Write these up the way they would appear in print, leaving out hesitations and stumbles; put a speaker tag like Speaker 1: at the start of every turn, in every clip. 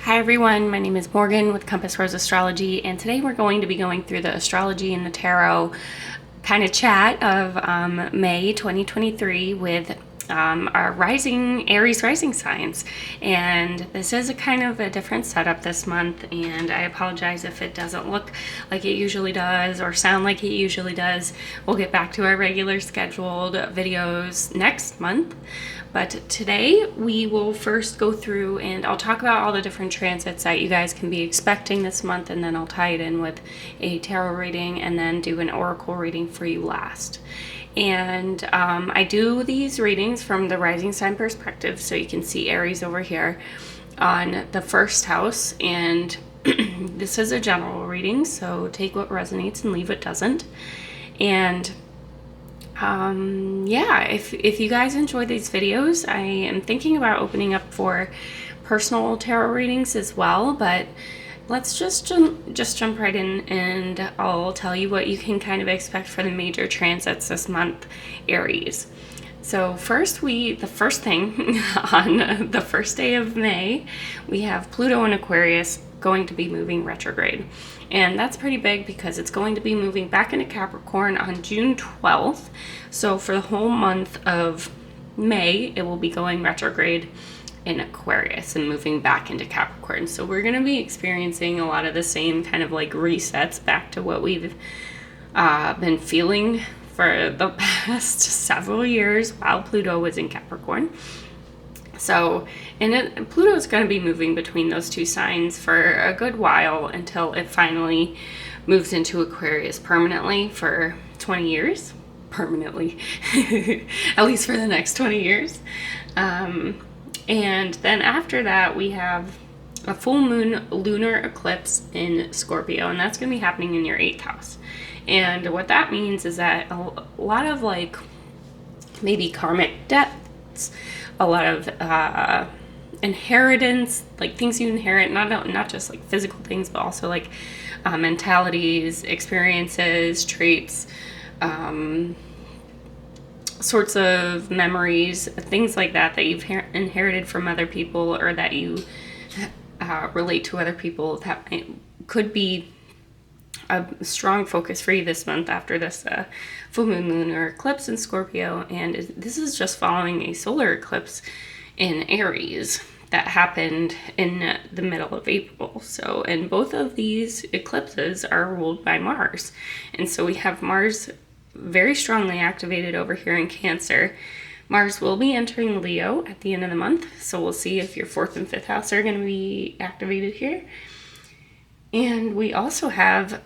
Speaker 1: Hi everyone, my name is Morgan with Compass Rose Astrology, and today we're going to be going through the astrology and the tarot kind of chat of May 2023 with our Aries rising signs. And this is a kind of a different setup this month, and I apologize if it doesn't look like it usually does or sound like it usually does. We'll get back to our regular scheduled videos next month. But today we will first go through and I'll talk about all the different transits that you guys can be expecting this month, and then I'll tie it in with a tarot reading and then do an oracle reading for you last. And I do these readings from the rising sign perspective, so you can see Aries over here on the first house, and this is a general reading, so take what resonates and leave what doesn't. And yeah, if you guys enjoy these videos, I am thinking about opening up for personal tarot readings as well, but let's just jump right in, and I'll tell you what you can kind of expect for the major transits this month, Aries. So the first thing on the first day of May, we have Pluto in Aquarius going to be moving retrograde. And that's pretty big because it's going to be moving back into Capricorn on June 12th. So for the whole month of May, it will be going retrograde in Aquarius and moving back into Capricorn. So we're going to be experiencing a lot of the same kind of like resets back to what we've been feeling for the past several years while Pluto was in Capricorn. So, and Pluto is going to be moving between those two signs for a good while until it finally moves into Aquarius permanently for 20 years. Permanently. At least for the next 20 years. And then after that, we have a full moon lunar eclipse in Scorpio, and that's going to be happening in your 8th house. And what that means is that a lot of like maybe karmic debts, a lot of inheritance, like things you inherit, not just like physical things, but also like mentalities, experiences, traits, sorts of memories, things like that you've inherited from other people, or that you relate to other people, that could be a strong focus for you this month after this full moon lunar eclipse in Scorpio. And this is just following a solar eclipse in Aries that happened in the middle of April. So, and both of these eclipses are ruled by Mars. And so we have Mars very strongly activated over here in Cancer. Mars will be entering Leo at the end of the month. So we'll see if your 4th and 5th house are going to be activated here. And we also have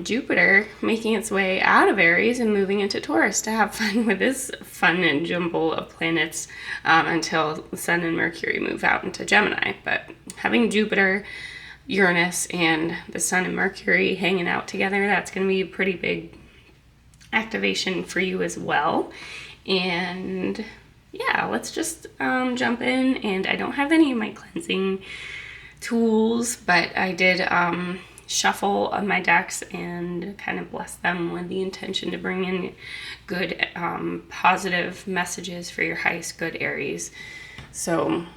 Speaker 1: Jupiter making its way out of Aries and moving into Taurus to have fun with this fun and jumble of planets until Sun and Mercury move out into Gemini. But having Jupiter, Uranus, and the Sun and Mercury hanging out together, that's going to be a pretty big activation for you as well. And yeah, let's just jump in. And I don't have any of my cleansing tools, but I did shuffle my decks and kind of bless them with the intention to bring in good positive messages for your highest good Aries. So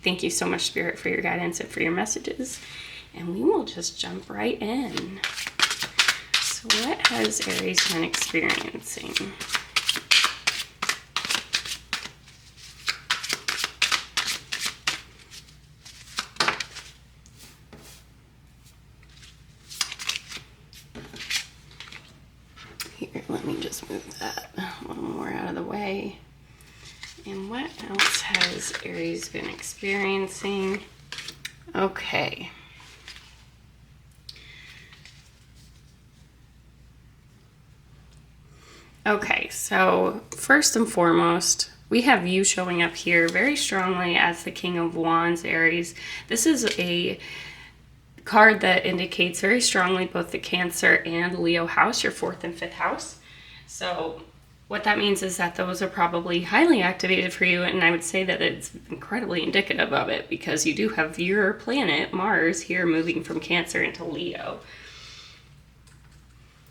Speaker 1: thank you so much, Spirit, for your guidance and for your messages, and we will just jump right in. So what has Aries been experiencing? Here, let me just move that a little more out of the way. And what else has Aries been experiencing? Okay. Okay, so first and foremost, we have you showing up here very strongly as the King of Wands, Aries. This is a card that indicates very strongly both the Cancer and Leo house, your 4th and 5th house. So what that means is that those are probably highly activated for you, and I would say that it's incredibly indicative of it because you do have your planet, Mars, here moving from Cancer into Leo.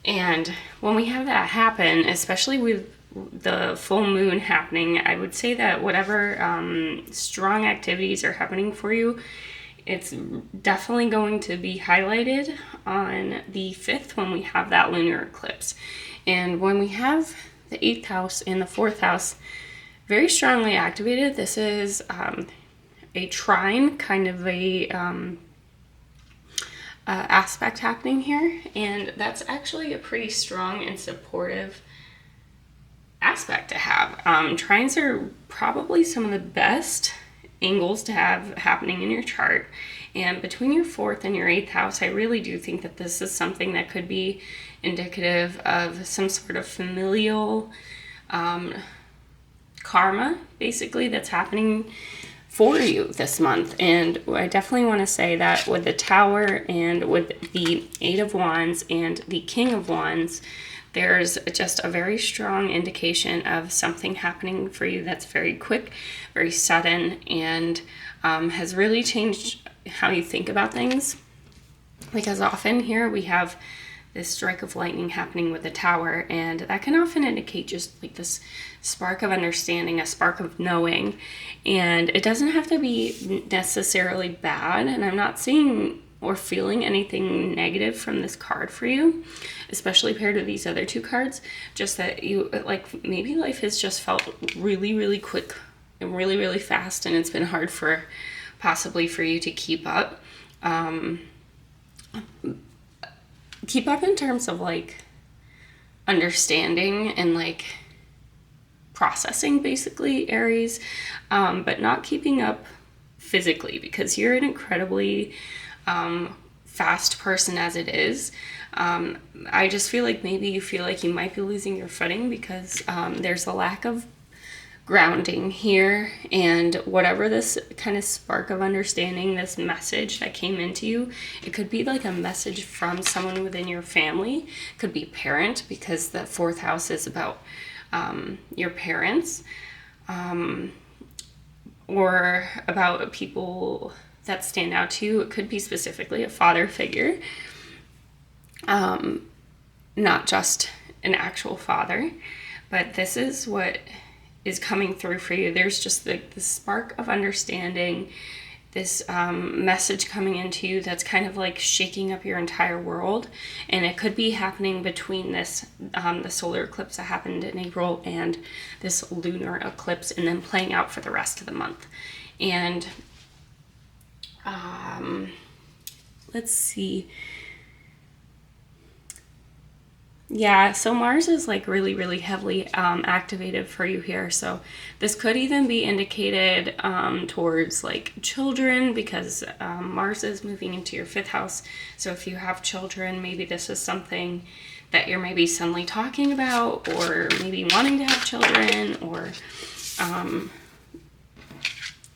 Speaker 1: And when we have that happen, especially with the full moon happening, I would say that whatever strong activities are happening for you, it's definitely going to be highlighted on the 5th when we have that lunar eclipse. And when we have the 8th house and the 4th house very strongly activated, this is a trine, kind of a aspect happening here. And that's actually a pretty strong and supportive aspect to have. Trines are probably some of the best angles to have happening in your chart. And between your 4th and your 8th house, I really do think that this is something that could be indicative of some sort of familial karma, basically, that's happening for you this month. And I definitely want to say that with the Tower and with the 8 of Wands and the King of Wands, there's just a very strong indication of something happening for you that's very quick, very sudden, and has really changed how you think about things. Because often here we have this strike of lightning happening with the Tower, and that can often indicate just like this spark of understanding, a spark of knowing. And it doesn't have to be necessarily bad, and I'm not seeing or feeling anything negative from this card for you, especially paired with these other 2 cards. Just that you, like, maybe life has just felt really, really quick and really, really fast, and it's been hard for possibly for you to keep up. Keep up in terms of like understanding and like processing, basically, Aries, but not keeping up physically, because you're an incredibly fast person as it is. I just feel like maybe you feel like you might be losing your footing because there's a lack of grounding here, and whatever this kind of spark of understanding, this message that came into you, it could be like a message from someone within your family, could be parent, because the 4th house is about your parents, or about people that stand out to you. It could be specifically a father figure, not just an actual father, but this is what is coming through for you. There's just the spark of understanding, this message coming into you that's kind of like shaking up your entire world. And it could be happening between this, the solar eclipse that happened in April, and this lunar eclipse, and then playing out for the rest of the month. And let's see. Yeah, so Mars is like really, really heavily activated for you here. So this could even be indicated towards like children, because Mars is moving into your 5th house. So if you have children, maybe this is something that you're maybe suddenly talking about, or maybe wanting to have children, or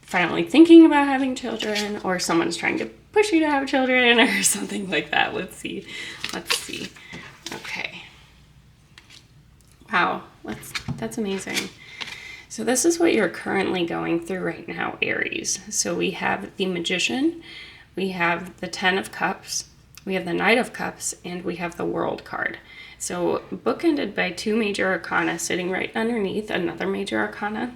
Speaker 1: finally thinking about having children, or someone's trying to push you to have children, or something like that. Let's see. Okay. Wow, that's amazing. So this is what you're currently going through right now, Aries. So we have the Magician, we have the 10 of Cups, we have the Knight of Cups, and we have the World card. So bookended by 2 major arcana sitting right underneath another major arcana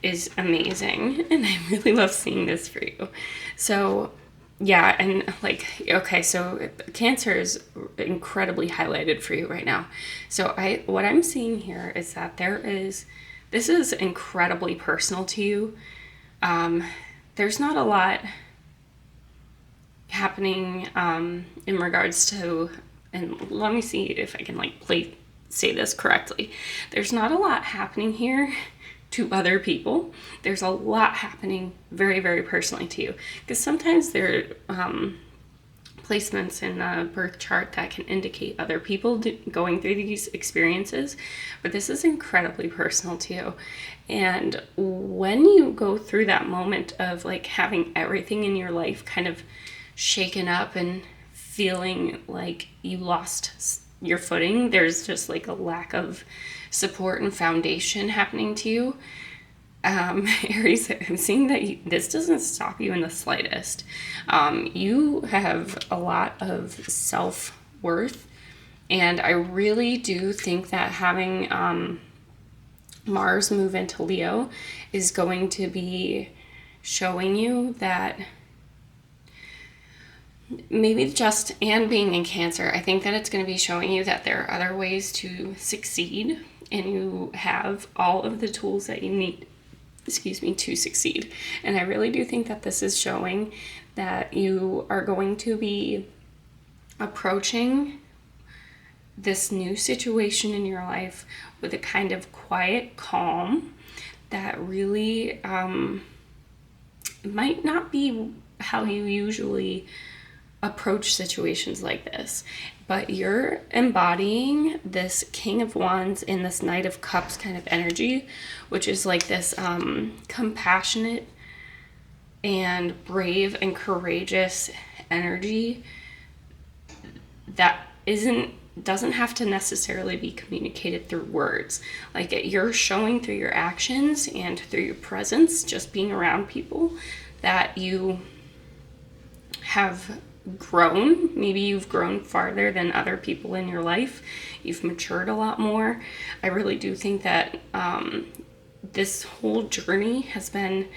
Speaker 1: is amazing. And I really love seeing this for you. So yeah, and like, okay, so Cancer is incredibly highlighted for you right now. So what I'm seeing here is that this is incredibly personal to you. There's not a lot happening in regards to, and let me see if I can like say this correctly. There's not a lot happening here to other people. There's a lot happening very, very personally to you, because sometimes there are placements in the birth chart that can indicate other people going through these experiences, but this is incredibly personal to you. And when you go through that moment of like having everything in your life kind of shaken up and feeling like you lost your footing, there's just like a lack of support and foundation happening to you. Aries, I'm seeing that this doesn't stop you in the slightest. You have a lot of self-worth, and I really do think that having Mars move into Leo is going to be showing you that maybe just, and being in Cancer, I think that it's going to be showing you that there are other ways to succeed, and you have all of the tools that you need, to succeed. And I really do think that this is showing that you are going to be approaching this new situation in your life with a kind of quiet calm that really might not be how you usually approach situations like this, but you're embodying this King of Wands in this Knight of Cups kind of energy, which is like this compassionate and brave and courageous energy that doesn't have to necessarily be communicated through words. Like, you're showing through your actions and through your presence, just being around people, that you have grown. Maybe you've grown farther than other people in your life. You've matured a lot more. I really do think that this whole journey has been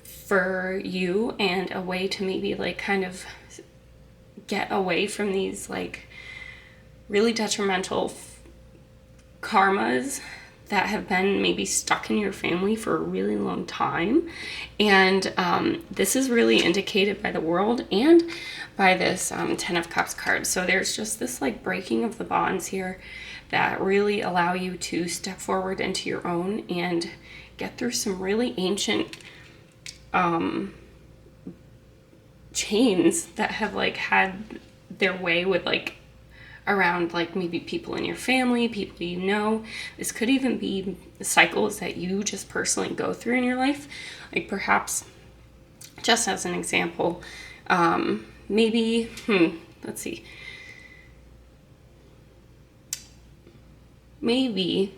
Speaker 1: for you, and a way to maybe like kind of get away from these like really detrimental karmas that have been maybe stuck in your family for a really long time. And this is really indicated by the World and by this Ten of Cups card. So there's just this like breaking of the bonds here that really allow you to step forward into your own and get through some really ancient chains that have like had their way with like around like maybe people in your family, people you know. This could even be cycles that you just personally go through in your life. Like perhaps, just as an example, maybe, let's see. Maybe,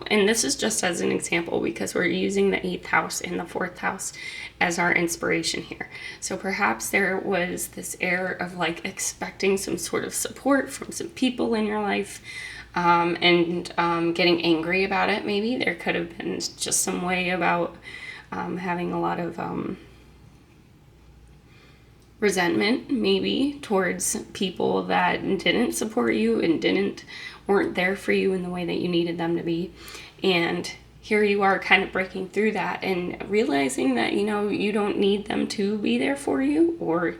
Speaker 1: and this is just as an example because we're using the 8th house and the 4th house as our inspiration here. So perhaps there was this air of like expecting some sort of support from some people in your life, and getting angry about it. Maybe there could have been just some way about having a lot of resentment maybe towards people that didn't support you and weren't there for you in the way that you needed them to be. And here you are kind of breaking through that and realizing that, you know, you don't need them to be there for you, or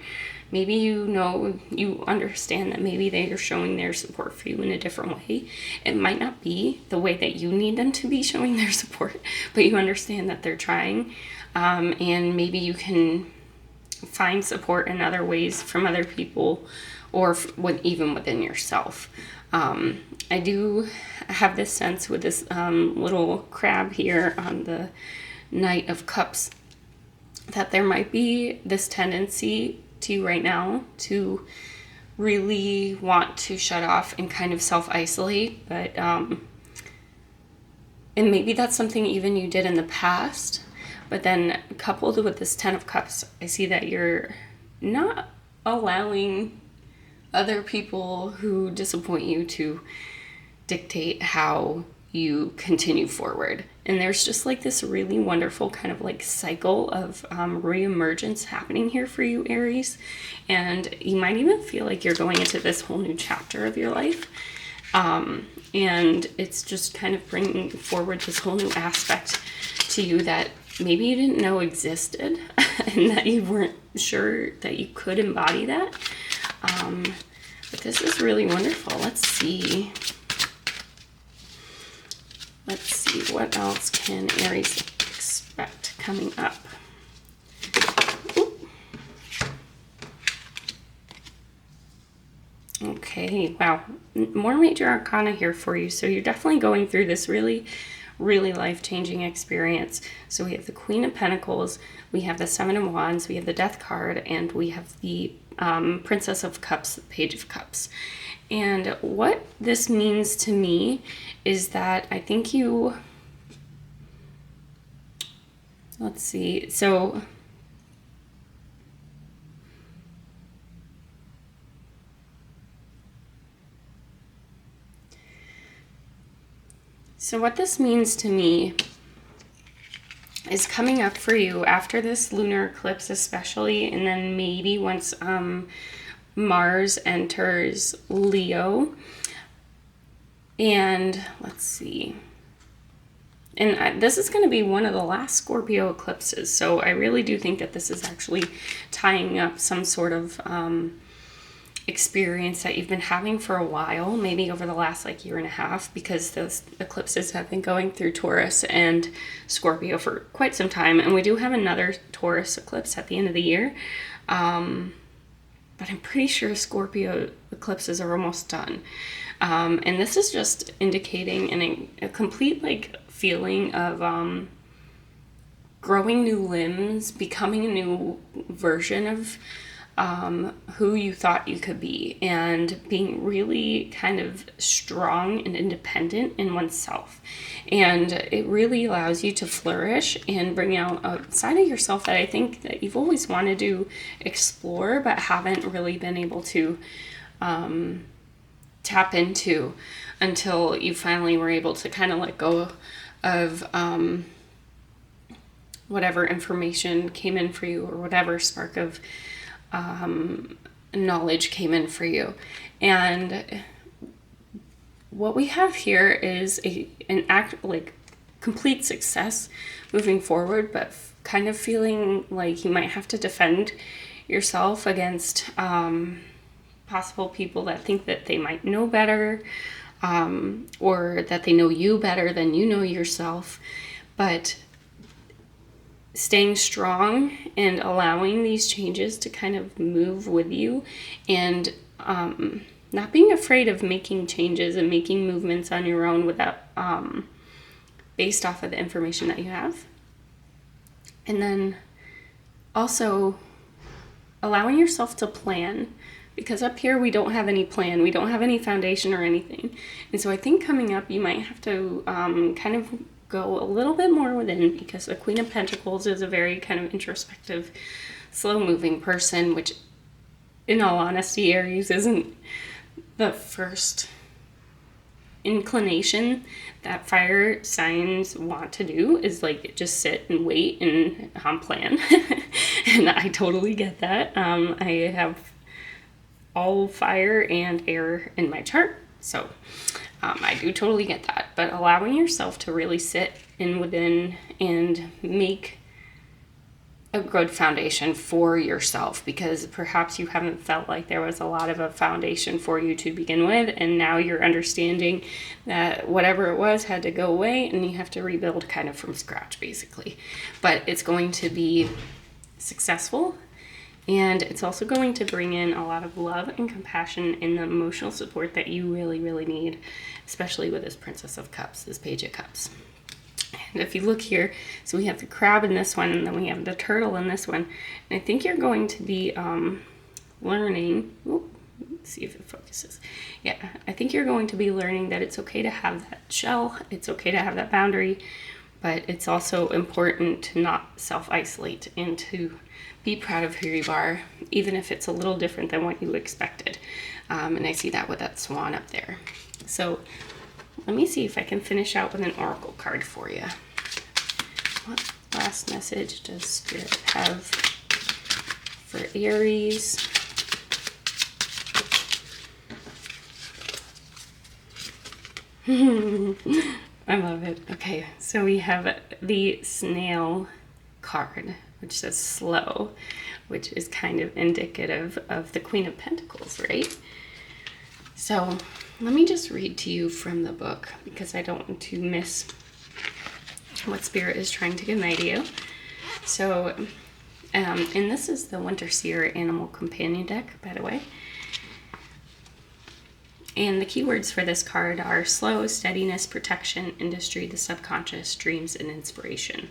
Speaker 1: maybe you understand that maybe they are showing their support for you in a different way. It might not be the way that you need them to be showing their support, but you understand that they're trying, and maybe you can find support in other ways from other people, or even within yourself. I do have this sense with this little crab here on the Knight of Cups that there might be this tendency to you right now to really want to shut off and kind of self-isolate, but and maybe that's something even you did in the past. But then coupled with this 10 of Cups, I see that you're not allowing other people who disappoint you to dictate how you continue forward. And there's just like this really wonderful kind of like cycle of reemergence happening here for you, Aries. And you might even feel like you're going into this whole new chapter of your life. And it's just kind of bringing forward this whole new aspect to you that maybe you didn't know existed and that you weren't sure that you could embody that. But this is really wonderful. Let's see what else can Aries expect coming up. Ooh. Okay, wow. More major arcana here for you. So you're definitely going through this really life-changing experience. So we have the Queen of Pentacles, we have the 7 of Wands, we have the Death card, and we have the Princess of Cups, the Page of Cups. And what this means to me is that I think you, let's see, so So what this means to me is coming up for you after this lunar eclipse especially, and then maybe once Mars enters Leo. And let's see. And this is going to be one of the last Scorpio eclipses. So I really do think that this is actually tying up some sort of experience that you've been having for a while, maybe over the last like year and a half, because those eclipses have been going through Taurus and Scorpio for quite some time. And we do have another Taurus eclipse at the end of the year. But I'm pretty sure Scorpio eclipses are almost done. And this is just indicating a complete like feeling of growing new limbs, becoming a new version of who you thought you could be, and being really kind of strong and independent in oneself. And it really allows you to flourish and bring out a side of yourself that I think that you've always wanted to explore but haven't really been able to tap into until you finally were able to kind of let go of whatever information came in for you, or whatever spark of knowledge came in for you. And what we have here is an act like complete success moving forward, but kind of feeling like you might have to defend yourself against possible people that think that they might know better, or that they know you better than you know yourself. But staying strong and allowing these changes to kind of move with you, and not being afraid of making changes and making movements on your own without based off of the information that you have. And then also allowing yourself to plan, because up here we don't have any plan, we don't have any foundation or anything. And so I think coming up you might have to kind of go a little bit more within, because the Queen of Pentacles is a very kind of introspective, slow-moving person, which in all honesty, Aries, isn't the first inclination that fire signs want to do, is like just sit and wait and plan. And I totally get that. I have all fire and air in my chart, so I do totally get that. But allowing yourself to really sit in within and make a good foundation for yourself, because perhaps you haven't felt like there was a lot of a foundation for you to begin with, and now you're understanding that whatever it was had to go away and you have to rebuild kind of from scratch basically. But it's going to be successful, and it's also going to bring in a lot of love and compassion and the emotional support that you really, really need, especially with this Princess of Cups, this Page of Cups. And if you look here, so we have the crab in this one, and then we have the turtle in this one. And I think you're going to be learning, let's see if it focuses. Yeah, I think you're going to be learning that it's okay to have that shell, it's okay to have that boundary, but it's also important to not self-isolate and to be proud of who you are, even if it's a little different than what you expected. And I see that with that swan up there. So let me see if I can finish out with an oracle card for you. What last message does Spirit have for Aries? I love it. Okay, so we have the snail card, which says slow, which is kind of indicative of the Queen of Pentacles, right? So let me just read to you from the book, because I don't want to miss what Spirit is trying to convey to you. So, and this is the Winterseer Animal Companion deck, by the way. And the keywords for this card are slow, steadiness, protection, industry, the subconscious, dreams, and inspiration.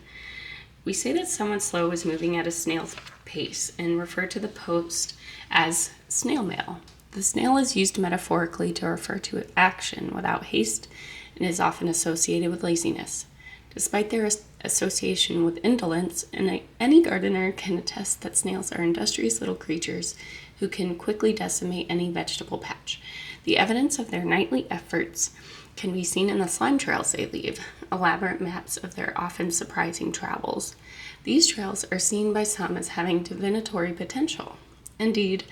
Speaker 1: We say that someone slow is moving at a snail's pace and refer to the post as snail mail. The snail is used metaphorically to refer to action without haste and is often associated with laziness. Despite their association with indolence, any gardener can attest that snails are industrious little creatures who can quickly decimate any vegetable patch. The evidence of their nightly efforts can be seen in the slime trails they leave, elaborate maps of their often surprising travels. These trails are seen by some as having divinatory potential. Indeed,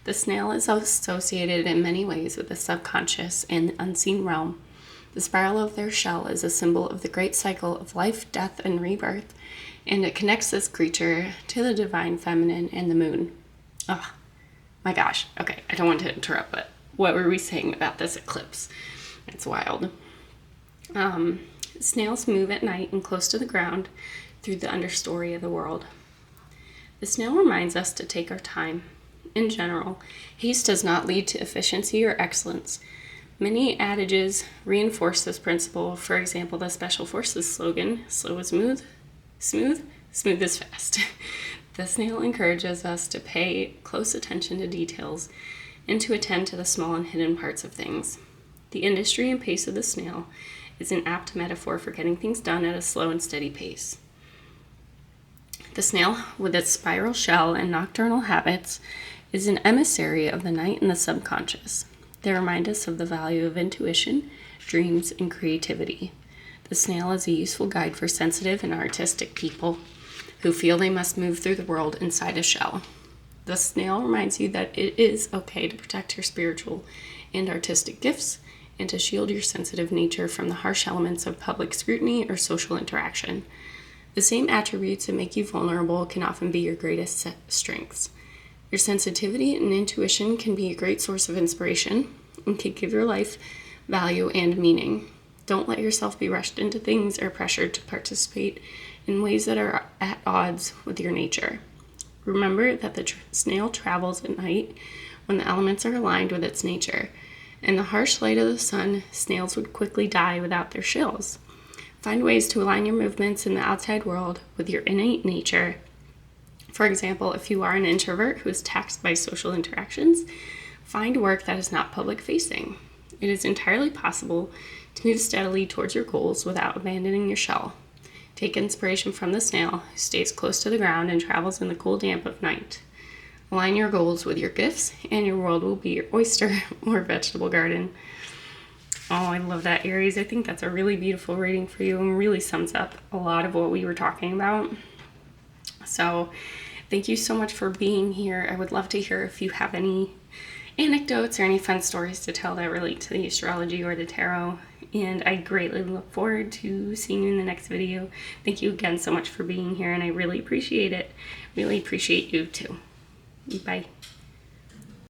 Speaker 1: the snail is associated in many ways with the subconscious and the unseen realm. The spiral of their shell is a symbol of the great cycle of life, death, and rebirth, and it connects this creature to the divine feminine and the moon. Oh, my gosh. Okay, I don't want to interrupt, but what were we saying about this eclipse? It's wild. Snails move at night and close to the ground through the understory of the world. The snail reminds us to take our time. In general, haste does not lead to efficiency or excellence. Many adages reinforce this principle. For example, the Special Forces slogan, slow is smooth is fast. The snail encourages us to pay close attention to details and to attend to the small and hidden parts of things. The industry and pace of the snail is an apt metaphor for getting things done at a slow and steady pace. The snail, with its spiral shell and nocturnal habits, is an emissary of the night and the subconscious. They remind us of the value of intuition, dreams, and creativity. The snail is a useful guide for sensitive and artistic people who feel they must move through the world inside a shell. The snail reminds you that it is okay to protect your spiritual and artistic gifts and to shield your sensitive nature from the harsh elements of public scrutiny or social interaction. The same attributes that make you vulnerable can often be your greatest strengths. Your sensitivity and intuition can be a great source of inspiration and can give your life value and meaning. Don't let yourself be rushed into things or pressured to participate in ways that are at odds with your nature. Remember that the snail travels at night when the elements are aligned with its nature. In the harsh light of the sun, snails would quickly die without their shells. Find ways to align your movements in the outside world with your innate nature. For example, if you are an introvert who is taxed by social interactions, find work that is not public-facing. It is entirely possible to move steadily towards your goals without abandoning your shell. Take inspiration from the snail, who stays close to the ground and travels in the cool damp of night. Align your goals with your gifts, and your world will be your oyster or vegetable garden. Oh, I love that, Aries. I think that's a really beautiful reading for you and really sums up a lot of what we were talking about. So, thank you so much for being here. I would love to hear if you have any anecdotes or any fun stories to tell that relate to the astrology or the tarot. And I greatly look forward to seeing you in the next video. Thank you again so much for being here, and I really appreciate it. Really appreciate you too. Bye.